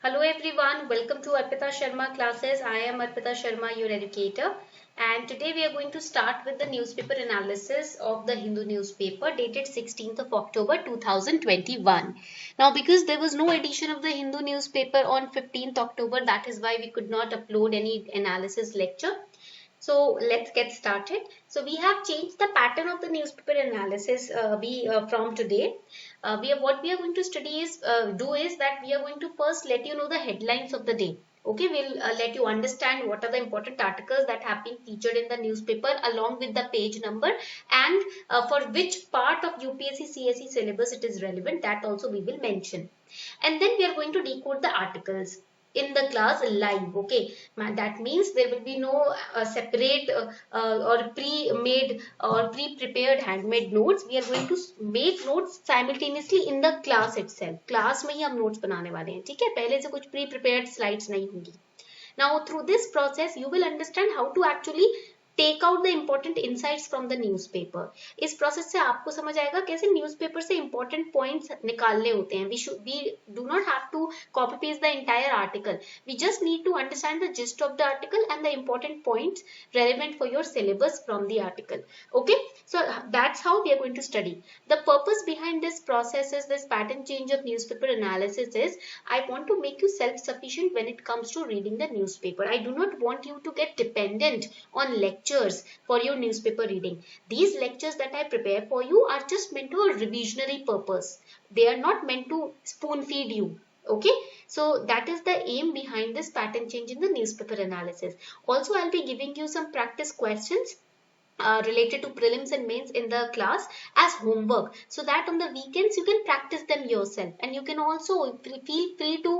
Hello everyone, welcome to Arpita Sharma classes. I am Arpita Sharma, your educator, and today we are going to start with the newspaper analysis of the Hindu newspaper dated 16th of October 2021. Now, because there was no edition of the Hindu newspaper on 15th October, that is why we could not upload any analysis lecture. So let's get started. So we have changed the pattern of the newspaper analysis from today. What we are going to study is do is that we are going to first let you know the headlines of the day. Okay, we'll let you understand what are the important articles that have been featured in the newspaper along with the page number and for which part of UPSC CSE syllabus it is relevant. That also we will mention. And then we are going to decode the articles in the class live. Okay, that means there will be no separate or pre-made or pre-prepared handmade notes. We are going to make notes simultaneously in the class itself. Class में ही हम notes बनाने वाले हैं, ठीक है? पहले से कुछ pre-prepared slides नहीं होंगी. Now through this process you will understand how to actually take out the important insights from the newspaper. इस प्रोसेस से आपको समझ आएगा कैसे न्यूज़पेपर से इम्पोर्टेंट पॉइंट्स निकालने होते हैं. We do not have to copy paste the entire article. We just need to understand the gist of the article and the important points relevant for your syllabus from the article. Okay, so that's how we are going to study. The purpose behind this process is this pattern change of newspaper analysis is I want to make you self-sufficient when it comes to reading the newspaper. I do not want you to get dependent on lectures for your newspaper reading. These lectures that I prepare for you are just meant to a revisionary purpose. They are not meant to spoon feed you. Okay, so that is the aim behind this pattern change in the newspaper analysis. Also, I'll be giving you some practice questions related to prelims and mains in the class as homework, so that on the weekends you can practice them yourself, and you can also feel free to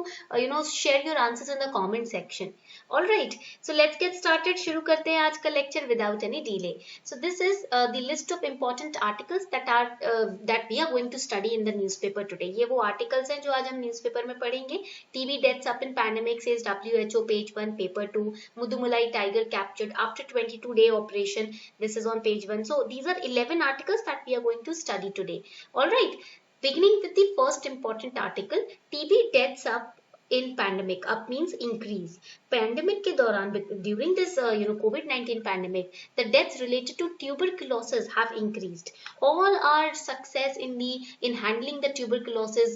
share your answers in the comment section. All right, so let's get started. शुरू करते हैं आज का lecture without any delay. So this is the list of important articles that we are going to study in the newspaper today. ये वो articles हैं जो आज हम newspaper में पढ़ेंगे. TB deaths up in pandemic says WHO, page 1, paper 2. Mudumulai tiger captured after 22-day operation. This is on page 1. So these are 11 articles that we are going to study today. All right, beginning with the first important article, TB deaths up in pandemic. Up means increase. Pandemic के दौरान during this COVID-19 pandemic, the deaths related to tuberculosis have increased. All our success in handling the tuberculosis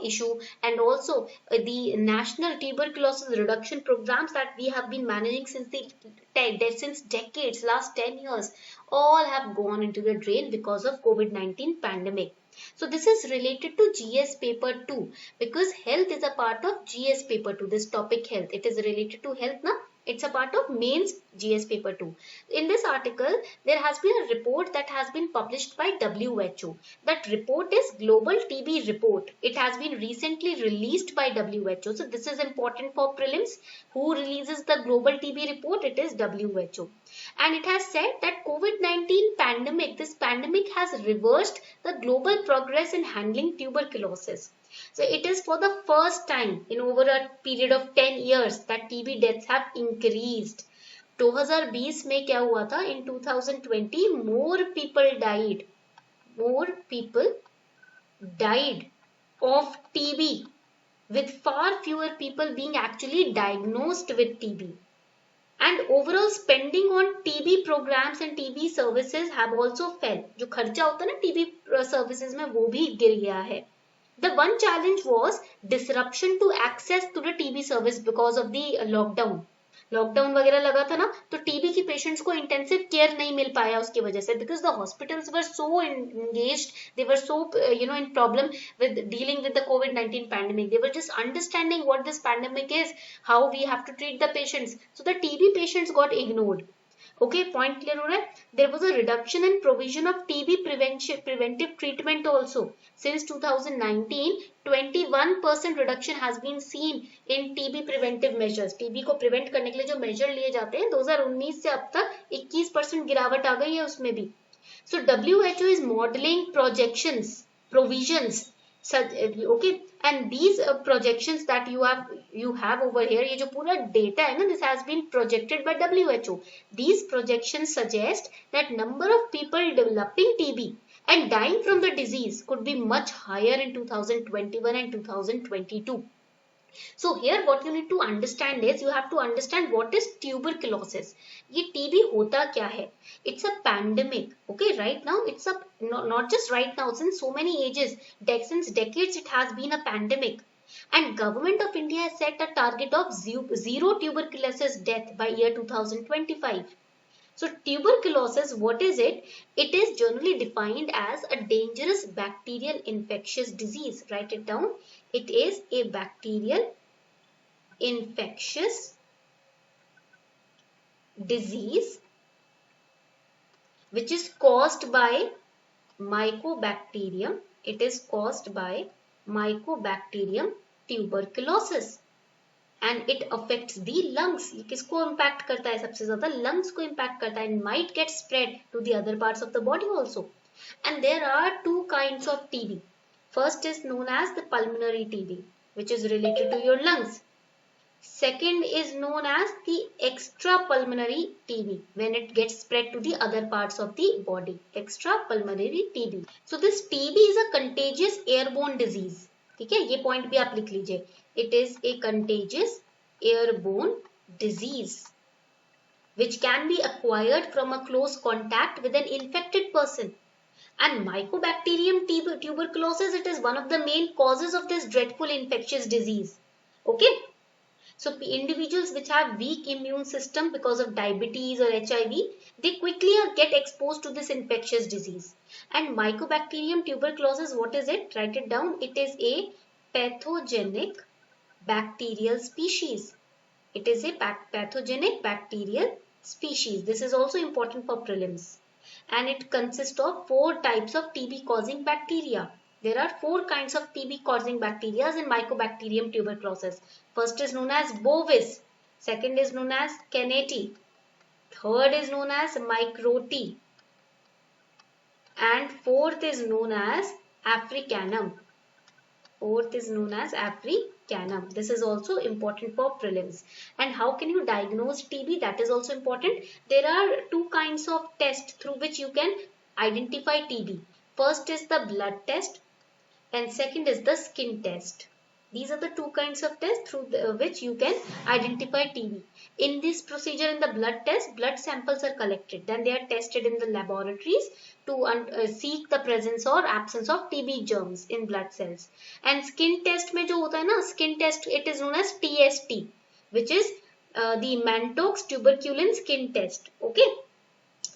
issue, and also the national tuberculosis reduction programs that we have been managing since decades, last 10 years, all have gone into the drain because of COVID-19 pandemic. So this is related to GS paper 2 because health is a part of GS paper 2. This topic health, it is related to health now. It's a part of mains GS paper 2. In this article, there has been a report that has been published by WHO. That report is Global TB Report. It has been recently released by WHO. So this is important for prelims. Who releases the Global TB Report? It is WHO. And it has said that COVID-19 pandemic, this pandemic has reversed the global progress in handling tuberculosis. So it is for the first time in over a period of 10 years that TB deaths have increased. 2020 में क्या हुआ था? In 2020 more people died of TB, with far fewer people being actually diagnosed with TB. And overall spending on TB programs and TB services have also fell. जो खर्चा होता है ना TB services में वो भी गिर गया है. The one challenge was disruption to access to the TB service because of the lockdown. Lockdown वगैरह लगा था ना, तो टीबी की पेशेंट्स को इंटेंसिव केयर नहीं मिल पाया उसकी वजह से, because the hospitals were so engaged, they were so in problem with dealing with the कोविड-19 pandemic. They were just understanding what this pandemic is, how we have to treat the patients, so the TB patients got ignored. Okay, point clear हो रहा है? There was a reduction in provision of TB preventive treatment also. Since 2019, 21% reduction has been seen in TB preventive measures. TB को prevent करने के लिए जो measure लिए जाते हैं, 2019 से अब तक 21% गिरावट आ गई है उसमें भी. So WHO is modeling provisions. Okay, and these projections that you have over here, ये जो पूरा data है ना, this has been projected by WHO. These projections suggest that number of people developing TB and dying from the disease could be much higher in 2021 and 2022. So here what you need to understand is, you have to understand what is tuberculosis. ये TB होता क्या है? It's a pandemic. Okay, right now it's a not just right now, since so many ages, since decades it has been a pandemic. And Government of India has set a target of zero tuberculosis death by year 2025. So tuberculosis, what is it? It is generally defined as a dangerous bacterial infectious disease. Write it down. It is a bacterial infectious disease which is caused by Mycobacterium. It is caused by Mycobacterium tuberculosis. And it affects the lungs. ये किसको impact करता है? सबसे ज़्यादा lungs को impact करता है, and might get spread to the other parts of the body also. And there are two kinds of TB. First is known as the pulmonary TB, which is related to your lungs. Second is known as the extrapulmonary TB, when it gets spread to the other parts of the body. Extrapulmonary TB. So this TB is a contagious airborne disease. ठीक है, ये point भी आप लिख लीजिए. It is a contagious airborne disease which can be acquired from a close contact with an infected person. And Mycobacterium tuberculosis, it is one of the main causes of this dreadful infectious disease. Okay. So individuals which have weak immune system because of diabetes or HIV, they quickly get exposed to this infectious disease. And Mycobacterium tuberculosis, what is it? Write it down. It is a pathogenic bacterial species. It is a pathogenic bacterial species. This is also important for prelims. And it consists of 4 types of TB causing bacteria. There are 4 kinds of TB causing bacteria in Mycobacterium tuberculosis. First is known as bovis. Second is known as Kennedy. Third is known as Microti. And fourth is known as Africanum. Fourth is known as Africanum. This is also important for prelims. And how can you diagnose TB? That is also important. There are 2 kinds of tests through which you can identify TB. First is the blood test and second is the skin test. These are the 2 kinds of tests through which you can identify TB. In this procedure, in the blood test, blood samples are collected. Then they are tested in the laboratories to seek the presence or absence of TB germs in blood cells. And skin test में जो होता है ना, skin test, it is known as TST, which is the Mantoux tuberculin skin test. Okay.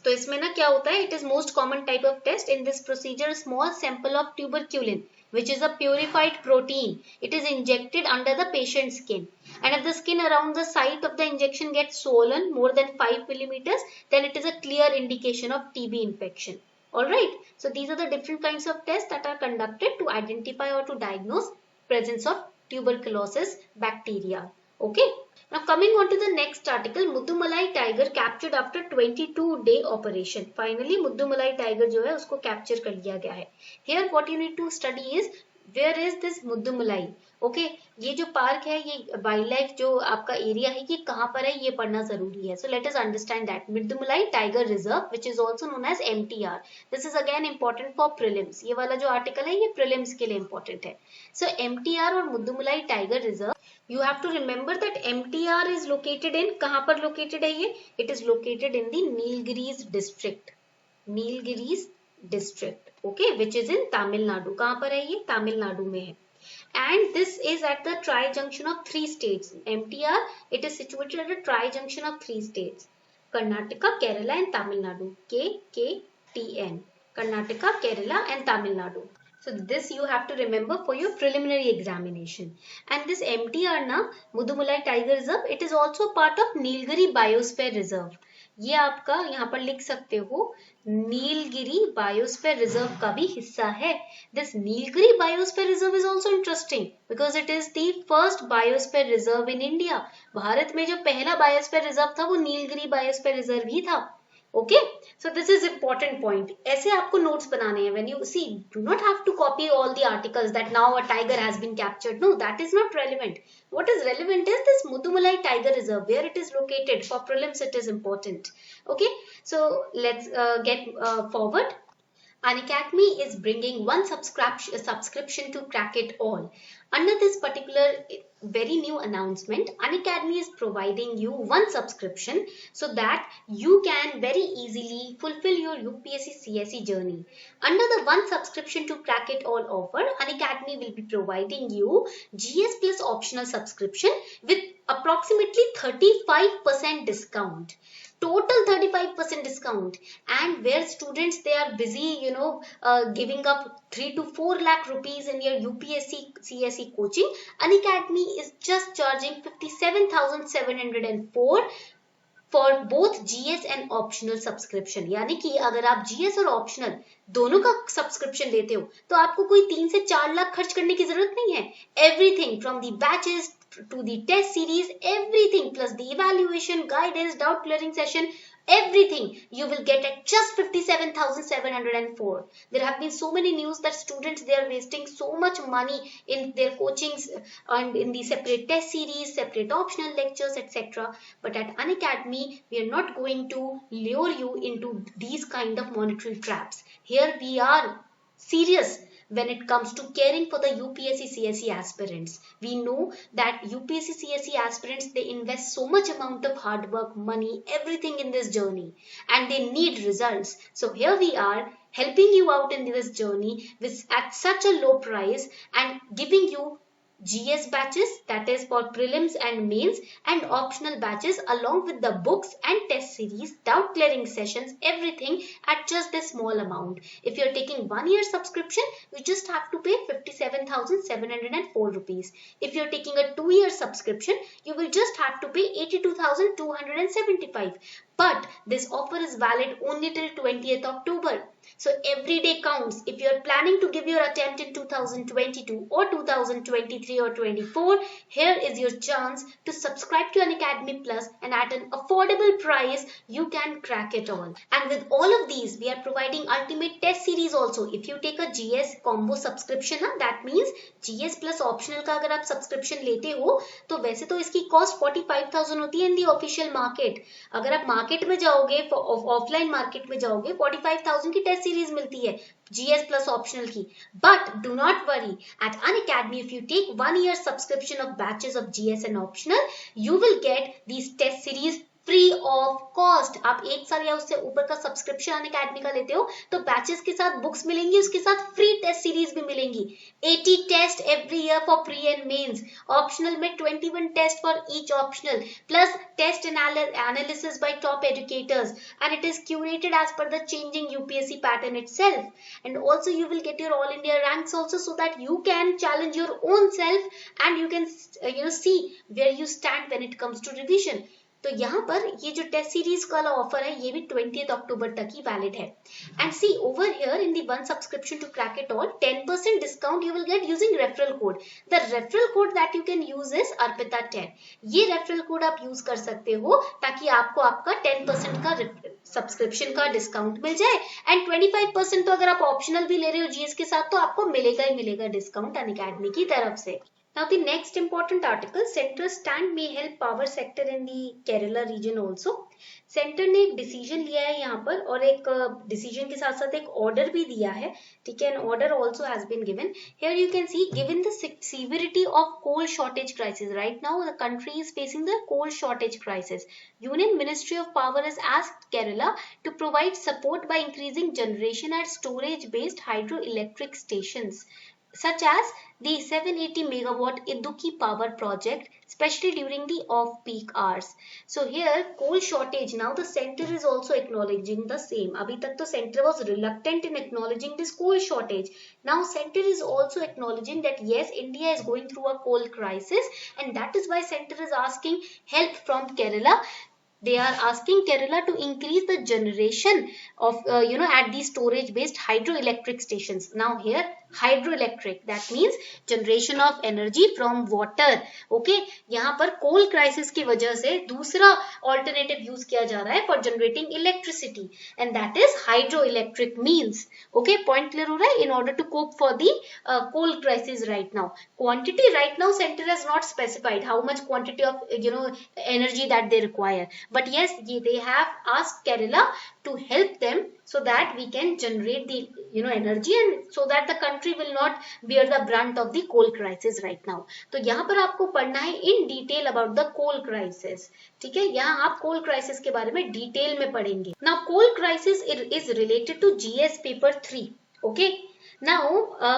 तो इसमें ना क्या होता है? It is most common type of test. In this procedure, a small sample of tuberculin, which is a purified protein, it is injected under the patient's skin. And if the skin around the site of the injection gets swollen more than 5 millimeters, then it is a clear indication of TB infection. Alright, so these are the different kinds of tests that are conducted to identify or to diagnose presence of tuberculosis bacteria. Okay. Now coming on to the next article, Muddumalai tiger captured after 22-day operation. Finally Muddumalai tiger जो है उसको capture कर लिया गया है. Here what you need to study is, where is this Muddumalai? Okay, ये जो park है, ये वाइल्ड लाइफ जो आपका एरिया है, ये कहाँ पर है, ये पढ़ना जरूरी है. So let us understand that. Muddumalai Tiger Reserve, which is also known as MTR. This is again important for prelims. ये वाला जो article है, ये prelims के लिए important है. So MTR और Muddumalai Tiger Reserve, you have to remember that MTR is located in, कहाँ पर located है ये? It is located in the Nilgiris district. Nilgiris district, okay, which is in Tamil Nadu. कहाँ पर है ये? Tamil Nadu में है. And this is at the tri-junction of 3 states. MTR, it is situated at a tri-junction of 3 states. Karnataka, Kerala and Tamil Nadu. KKTN. Karnataka, Kerala and Tamil Nadu. So this you have to remember for your preliminary examination. And this MTR na, Muddumalai Tiger Reserve, it is also part of Nilgiri Biosphere Reserve. ये आपका यहाँ पर लिख सकते हो, Nilgiri biosphere reserve का भी हिस्सा है. This Nilgiri biosphere reserve is also interesting because it is the first biosphere reserve in India. Bharat में जो पहला बायोस्फीयर रिजर्व था वो नीलगिरी बायोस्फीयर रिजर्व ही था. Okay, so this is important point. ऐसे आपको notes बनाने हैं. When you see, do not have to copy all the articles that now a tiger has been captured. No, that is not relevant. What is relevant is this Muddumalai Tiger Reserve, where it is located. For prelims, it is important. Okay, so let's get forward. Unacademy is bringing one subscription to crack it all. Under this particular very new announcement, Unacademy is providing you one subscription so that you can very easily fulfill your UPSC CSE journey. Under the one subscription to crack it all offer, Unacademy will be providing you GS Plus optional subscription with approximately 35% discount, total 35% discount. And where students, they are busy giving up 3 to 4 lakh rupees in your UPSC CSE coaching, Unacademy is just charging 57,704 for both GS and optional subscription. यानी कि अगर आप GS और optional दोनों का subscription लेते हो तो आपको कोई 3 से 4 लाख खर्च करने की जरूरत नहीं है. Everything from the batches to the test series, everything plus the evaluation, guidance, doubt clearing session, everything you will get at just 57,704. There have been so many news that students, they are wasting so much money in their coachings and in the separate test series, separate optional lectures, etc. But at Unacademy, we are not going to lure you into these kind of monetary traps. Here we are serious when it comes to caring for the UPSC CSE aspirants. We know that UPSC CSE aspirants, they invest so much amount of hard work, money, everything in this journey, and they need results. So here we are helping you out in this journey at such a low price and giving you GS batches, that is for prelims and mains, and optional batches along with the books and test series, doubt clearing sessions, everything at just this small amount. If you are taking 1 year subscription, you just have to pay 57,704 rupees. If you are taking a 2 year subscription, you will just have to pay 82,275. But this offer is valid only till 20th October. So every day counts. If you are planning to give your attempt in 2022 or 2023 or 24, here is your chance to subscribe to Unacademy Plus, and at an affordable price, you can crack it all. And with all of these, we are providing ultimate test series also. If you take a GS combo subscription, that means GS Plus optional का अगर आप subscription लेते हो तो वैसे तो इसकी cost 45,000 होती है in the official market. अगर आप मार्केट में जाओगे, ऑफलाइन मार्केट में जाओगे, 45,000 की टेस्ट सीरीज मिलती है GS Plus optional की. But do not worry, at Unacademy, if you take 1 year subscription of batches of GS and optional, you will get these test series free of cost. आप 1 साल या उससे ऊपर का subscription Unacademy का लेते हो तो बैचेस के साथ बुक्स मिलेंगी, उसके साथ फ्री टेस्ट सीरीज भी मिलेंगी. 80 test every year for pre and mains. Optional में 21 test for each optional, plus test analysis by top educators, and it is curated as per the changing UPSC pattern itself. And also you will get your all India ranks also, so that you can challenge your own self and you can see where you stand when it comes to revision. तो यहाँ पर ये जो test series वाला offer है ये भी 20th अक्टूबर तक ही वैलिड है. And see over here in the one subscription to crack it all, 10% discount you will get using referral code. The referral code that you can use is अर्पिता10. ये रेफरल कोड आप use कर सकते हो ताकि आपको आपका 10% का सब्सक्रिप्शन का डिस्काउंट मिल जाए. एंड 25% तो अगर आप ऑप्शनल भी ले रहे हो जीएस के साथ तो आपको मिलेगा ही मिलेगा डिस्काउंट अनअकैडमी की तरफ से. Now the next important article, Centre's stand may help power sector in the Kerala region also. Centre ने एक डिसीजन लिया है यहाँ पर और एक डिसीजन के साथ साथ एक ऑर्डर भी दिया है. ठीक है, an order also has been given. Here you can see, given the severity of coal shortage crisis, right now the country is facing the coal shortage crisis. Union ministry of power has asked Kerala to provide support by increasing generation at storage based hydroelectric stations such as the 780 megawatt Idukki power project, especially during the off-peak hours. So here, coal shortage, now the center is also acknowledging the same. Abhi tak to center was reluctant in acknowledging this coal shortage. Now center is also acknowledging that yes, India is going through a coal crisis, and that is why center is asking help from Kerala. They are asking Kerala to increase the generation of at these storage based hydroelectric stations. Now here hydroelectric, that means generation of energy from water. Okay, यहाँ पर coal crisis की वजह से दूसरा alternative use किया जा रहा है for generating electricity, and that is hydroelectric means. Okay, point clear हो रहा है? In order to cope for the coal crisis right now. Quantity right now center has not specified how much quantity of energy that they require, But yes, they have asked Kerala to help them so that we can generate the energy, and so that the country will not bear the brunt of the coal crisis right now. तो यहाँ पर आपको पढ़ना है in detail about the coal crisis. ठीक है, यहाँ आप coal crisis के बारे में डिटेल में पढ़ेंगे. Now coal crisis is related to GS paper 3. Okay. Now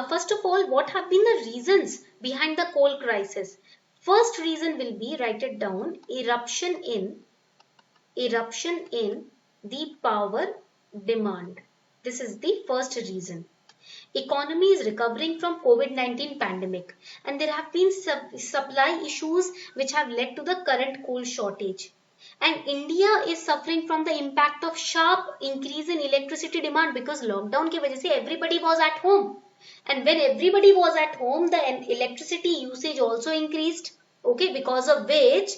first of all, what have been the reasons behind the coal crisis? First reason will be, write it down, eruption in the power demand. This is the first reason. Economy is recovering from COVID-19 pandemic, and there have been supply issues which have led to the current coal shortage. And India is suffering from the impact of sharp increase in electricity demand because lockdown की वजह से everybody was at home. And when everybody was at home, the electricity usage also increased. Okay, because of which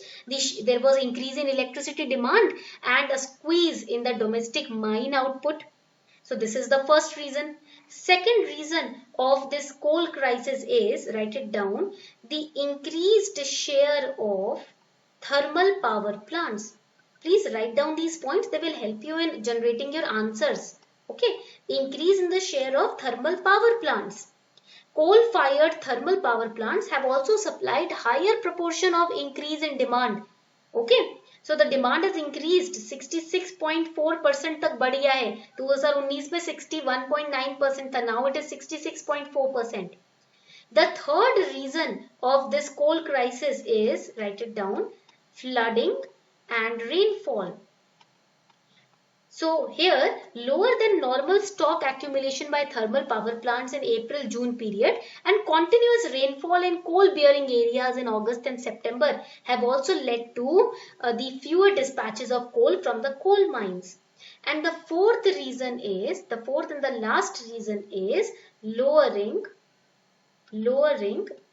there was increase in electricity demand and a squeeze in the domestic mine output. So this is the first reason. Second reason of this coal crisis is, write it down, the increased share of thermal power plants. Please write down these points. They will help you in generating your answers. Okay, increase in the share of thermal power plants. Coal-fired thermal power plants have also supplied higher proportion of increase in demand. Okay, so the demand has increased 66.4% तक बढ़ गया है. 2019 में 61.9% था. Now it is 66.4%. The third reason of this coal crisis is, write it down, flooding and rainfall. So here, lower than normal stock accumulation by thermal power plants in April-June period and continuous rainfall in coal-bearing areas in August and September have also led to the fewer dispatches of coal from the coal mines. And the fourth reason is, the fourth and the last reason is lowering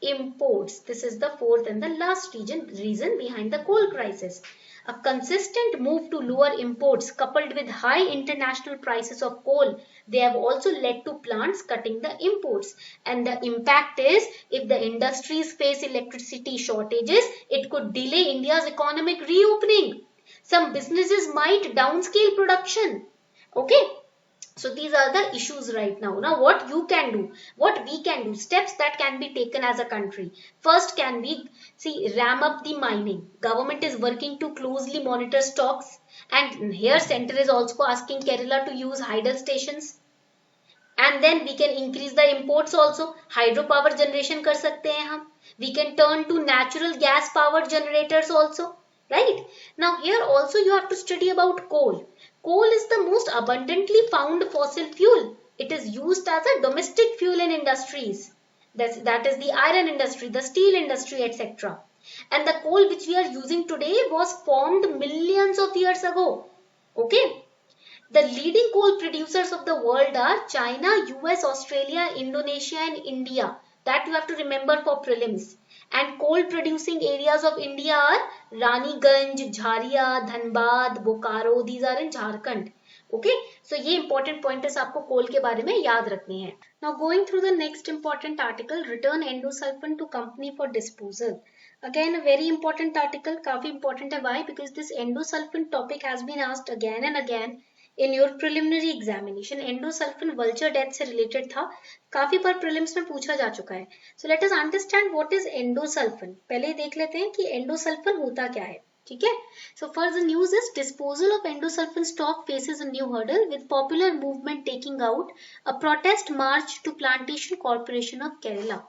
imports. This is the fourth and the last reason behind the coal crisis. A consistent move to lower imports coupled with high international prices of coal, they have also led to plants cutting the imports. And the impact is, if the industries face electricity shortages, it could delay India's economic reopening. Some businesses might downscale production. Okay. So these are the issues right now. Now what you can do, what we can do, steps that can be taken as a country. First can be, ram up the mining. Government is working to closely monitor stocks, and here center is also asking Kerala to use hydel stations. And then we can increase the imports also. Hydropower generation कर सकते हैं हम. We can turn to natural gas powered generators also. Right? Now here also you have to study about coal. Coal is the most abundantly found fossil fuel. It is used as a domestic fuel in industries. That is the iron industry, the steel industry, etc. And the coal which we are using today was formed millions of years ago. Okay. The leading coal producers of the world are China, US, Australia, Indonesia and India. That you have to remember for prelims. And coal producing areas of India are Raniganj, Jharia, Dhanbad, Bokaro. These are in Jharkhand. Okay, so ये important pointers आपको coal के बारे में याद रखने हैं. Now going through the next important article, return endosulfan to company for disposal. Again a very important article, काफी important है. Why? Because this endosulfan topic has been asked again and again in your preliminary examination. Endosulfan vulture death से related था, काफी बार prelims में पूछा जा चुका है. So let us understand what is endosulfan. पहले देख लेते हैं कि endosulfan होता क्या है. ठीक है. So first the news is disposal of endosulfan stock faces a new hurdle with popular movement taking out a protest march to Plantation Corporation of Kerala.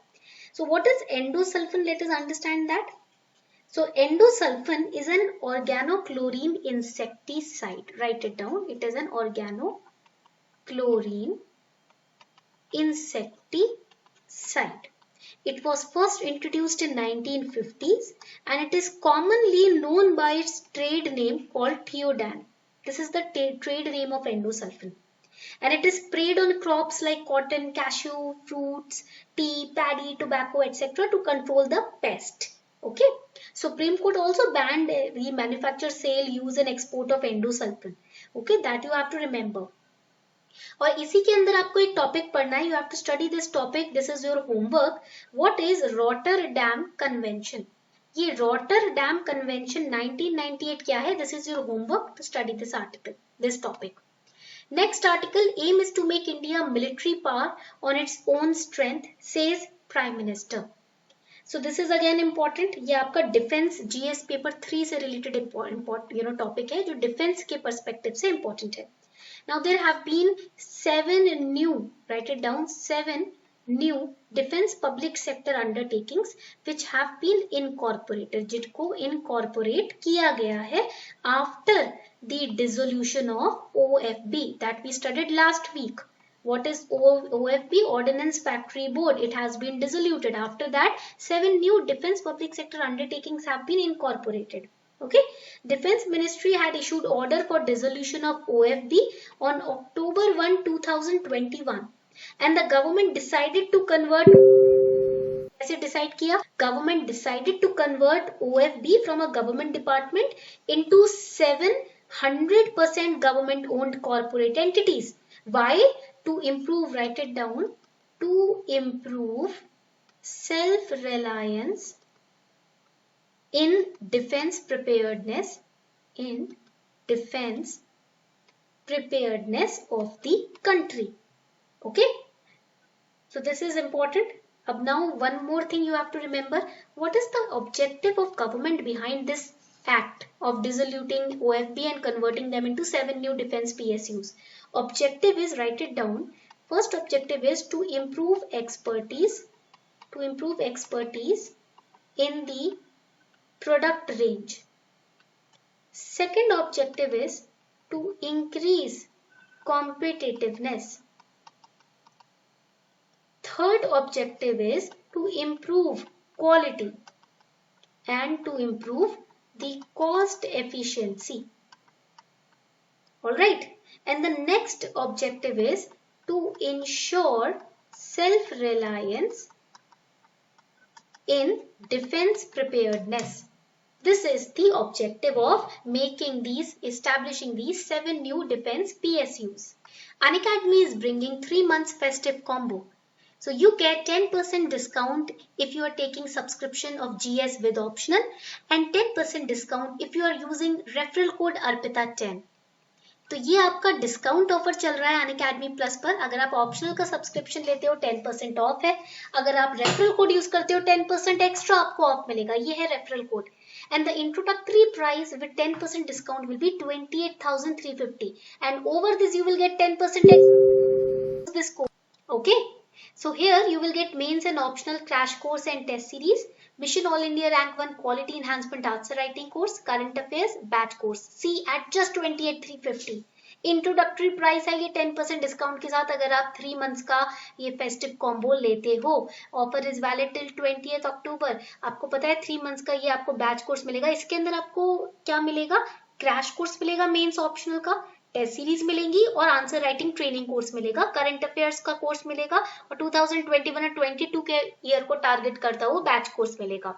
So what is endosulfan? Let us understand that. So endosulfan is an organochlorine insecticide. Write it down. It is an organochlorine insecticide. It was first introduced in 1950s and it is commonly known by its trade name called Theodan. This is the trade name of endosulfan. And it is sprayed on crops like cotton, cashew, fruits, tea, paddy, tobacco, etc. to control the pest. Okay. Supreme Court also banned the manufacture, sale, use and export of endosulfan. Okay, that you have to remember. और इसी के अंदर आपको एक topic पढ़ना है. You have to study this topic. This is your homework. What is Rotterdam Convention? ये Rotterdam Convention 1998 क्या है? This is your homework to study this article, this topic. Next article, aim is to make India a military power on its own strength, says Prime Minister. So this is again important. ये आपका defence GS paper 3 से related topic है, जो defence के perspective से important है. Now there have been 7 new, write it down, 7 new defense public sector undertakings which have been incorporated, जिनको incorporate किया गया है after the dissolution of OFB that we studied last week. What is OFB? Ordnance Factory Board. It has been dissoluted. After that, 7 new defense public sector undertakings have been incorporated. Okay. Defense Ministry had issued order for dissolution of OFB on October 1, 2021. And the government decided to convert. ऐसे decide किया? Government decided to convert OFB from a government department into 700% government owned corporate entities. Why? To improve, write it down, to improve self-reliance in defense preparedness, of the country. Okay, so this is important. Now one more thing you have to remember. What is the objective of government behind this act of dissoluting OFB and converting them into 7 new defense PSUs? Objective is, write it down. First objective is to improve expertise in the product range. Second objective is to increase competitiveness. Third objective is to improve quality and to improve the cost efficiency. Alright, and the next objective is to ensure self-reliance in defense preparedness. This is the objective of establishing these 7 new defense PSUs. Unacademy is bringing 3 months festive combo. So you get 10% discount if you are taking subscription of GS with optional and 10% discount if you are using referral code ARPITA10. तो ये आपका discount offer चल रहा है Unacademy plus पर. अगर आप optional का सब्सक्रिप्शन लेते हो 10% ऑफ है. अगर आप रेफरल कोड यूज करते हो 10% एक्स्ट्रा आपको ऑफ मिलेगा. ये है referral code. And the introductory price with 10% discount will be 28,350. And over this you will get 10% this code. Okay. So here you will get mains and optional crash course and test series. Mission All India Rank 1 Quality Enhancement Answer Writing course, Current Affairs, Batch course. See at just 28,350. Introductory price है ये 10% discount के साथ अगर आप 3 months का ये festive combo लेते हो. Offer is valid till 20th अक्टूबर. आपको पता है 3 मंथ्स का ये आपको बैच कोर्स मिलेगा. इसके अंदर आपको क्या मिलेगा? क्रैश कोर्स मिलेगा मेंस ऑप्शनल का, टेस्ट सीरीज मिलेंगी और आंसर राइटिंग ट्रेनिंग कोर्स मिलेगा, करंट अफेयर्स का कोर्स मिलेगा और 2021 और 22 के ईयर को टारगेट करता हुआ बैच कोर्स मिलेगा.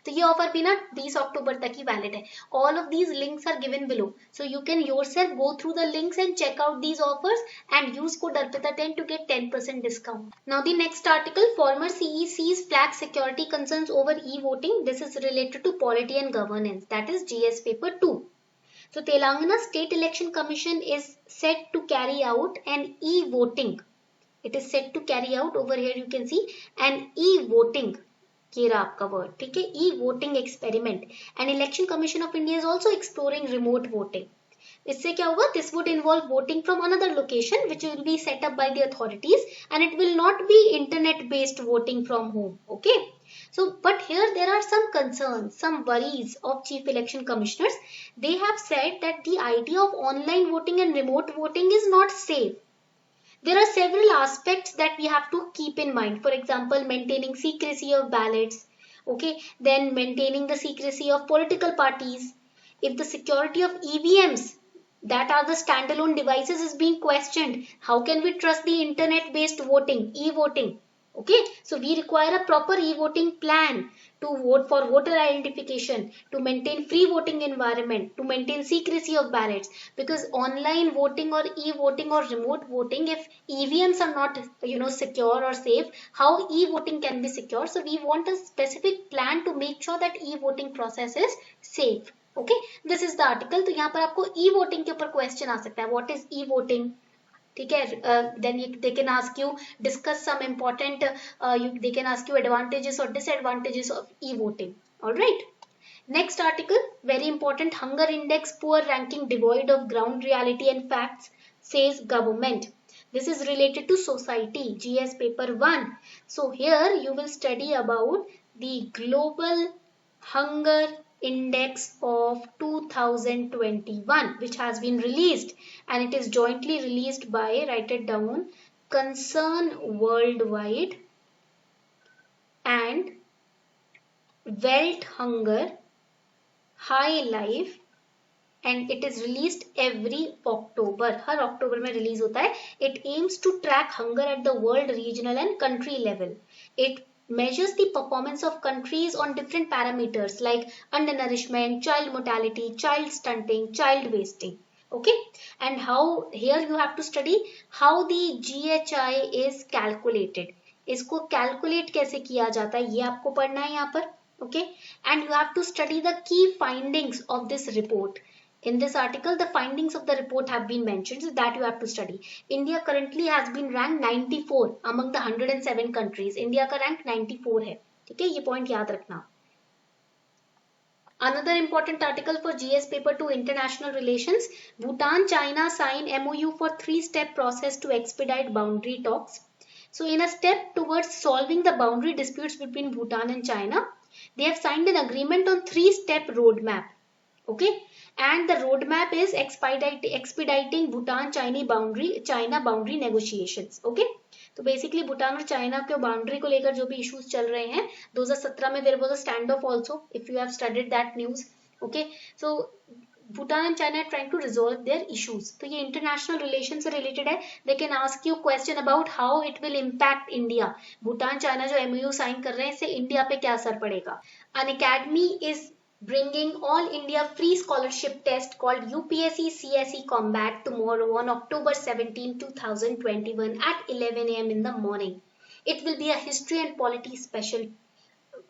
तो ये ऑफर भी ना 20 अक्टूबर तक ही वैलिड है. All of these links are given below, so you can yourself go through the links and check out these offers and use code ARPITA10 to get 10% discount. Now the next article, former CECs flag security concerns over e-voting. This is related to polity and governance, that is GS paper 2. So Telangana State Election Commission is set to carry out an e-voting. It is set to carry out, over here you can see, an e-voting. ये रहा आपका word, ठीक है, e-voting experiment. And Election Commission of India is also exploring remote voting. इससे क्या होगा? This would involve voting from another location which will be set up by the authorities and it will not be internet based voting from home. Okay. So, but here there are some concerns, some worries of Chief Election Commissioners. They have said that the idea of online voting and remote voting is not safe. There are several aspects that we have to keep in mind. For example, maintaining secrecy of ballots. Okay. Then maintaining the secrecy of political parties. If the security of EVMs, that are the standalone devices, is being questioned, how can we trust the internet based voting, e-voting? Okay, so we require a proper e-voting plan to vote for voter identification, to maintain free voting environment, to maintain secrecy of ballots. Because online voting or e-voting or remote voting, if EVMs are not secure or safe, how e-voting can be secure? So we want a specific plan to make sure that e-voting process is safe. Okay, this is the article. तो यहाँ पर आपको e-voting के ऊपर question आ सकता है. What is e-voting? ठीक है, then they can ask you discuss some important they can ask you advantages or disadvantages of e-voting. All right, next article, very important, hunger index poor ranking devoid of ground reality and facts, says government. This is related to society, GS paper 1. So here you will study about the global hunger index of 2021, which has been released, and it is jointly released by, write it down, Concern Worldwide and Welt Hunger High Life, and it is released every October. हर अक्टूबर में release होता है. It aims to track hunger at the world, regional and country level. It measures the performance of countries on different parameters like undernourishment, child mortality, child stunting, child wasting. Okay, and how here you have to study how the GHI is calculated. इसको calculate कैसे किया जाता है ये आपको पढ़ना है यहाँ पर. Okay, and you have to study the key findings of this report. In this article, the findings of the report have been mentioned, so that you have to study. India currently has been ranked 94 among the 107 countries. India का rank 94 है. ठीक है, ये point याद रखना. Another important article for GS paper 2 international relations, Bhutan China sign MOU for 3-step process to expedite boundary talks. So in a step towards solving the boundary disputes between Bhutan and China, they have signed an agreement on 3-step roadmap. Okay, and the roadmap is expediting Bhutan China boundary negotiations. Okay, तो basically Bhutan और China के boundary को लेकर जो भी issues चल रहे हैं, 2017 में there was a standoff also, if you have studied that news. Okay, so Bhutan and China trying to resolve their issues. तो ये इंटरनेशनल रिलेशन से रिलेटेड है. They can ask you question about how it will impact India. Bhutan China जो MOU sign कर रहे हैं, इससे India पे क्या असर पड़ेगा. Unacademy is bringing all India free scholarship test called UPSC CSE Combat tomorrow on October 17, 2021 at 11 a.m. in the morning. It will be a history and polity special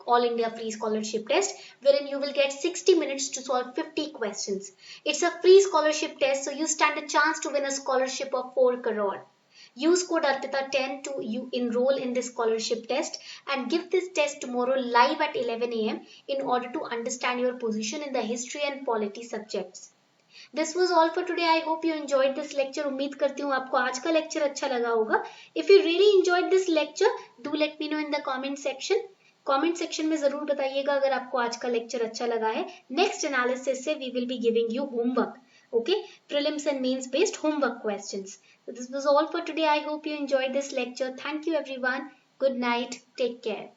all India free scholarship test wherein you will get 60 minutes to solve 50 questions. It's a free scholarship test, so you stand a chance to win a scholarship of 4 crore. Use code ARPITA10 to enroll in this scholarship test and give this test tomorrow live at 11 a.m. in order to understand your position in the history and polity subjects. This was all for today. I hope you enjoyed this lecture. उम्मीद करती हूँ आपको आज का lecture अच्छा लगा होगा. If you really enjoyed this lecture, do let me know in the comment section. Comment section में जरूर बताइएगा अगर आपको आज का लेक्चर अच्छा लगा है. नेक्स्ट एनालिसिस से we will be giving you homework. Okay, prelims and mains based homework questions. So this was all for today. I hope you enjoyed this lecture. Thank you everyone. Good night. Take care.